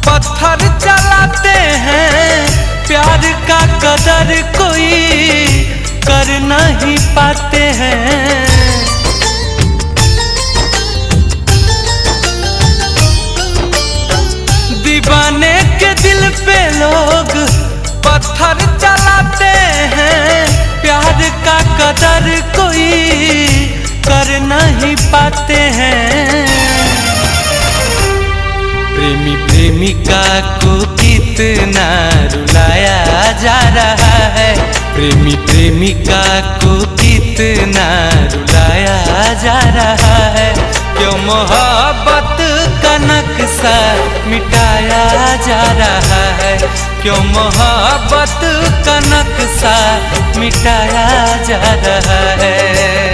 पत्थर चलाते हैं, प्यार का कदर कोई कर नहीं पाते हैं। दीवाने के दिल पे लोग पत्थर चलाते हैं, प्यार का कदर कोई कर नहीं पाते हैं। प्रेमी प्रेमिका को कितना रुलाया जा रहा है, प्रेमी प्रेमिका को कितना रुलाया जा रहा है। क्यों मोहब्बत का नक्शा मिटाया जा रहा है, क्यों मोहब्बत का नक्शा मिटाया जा रहा है।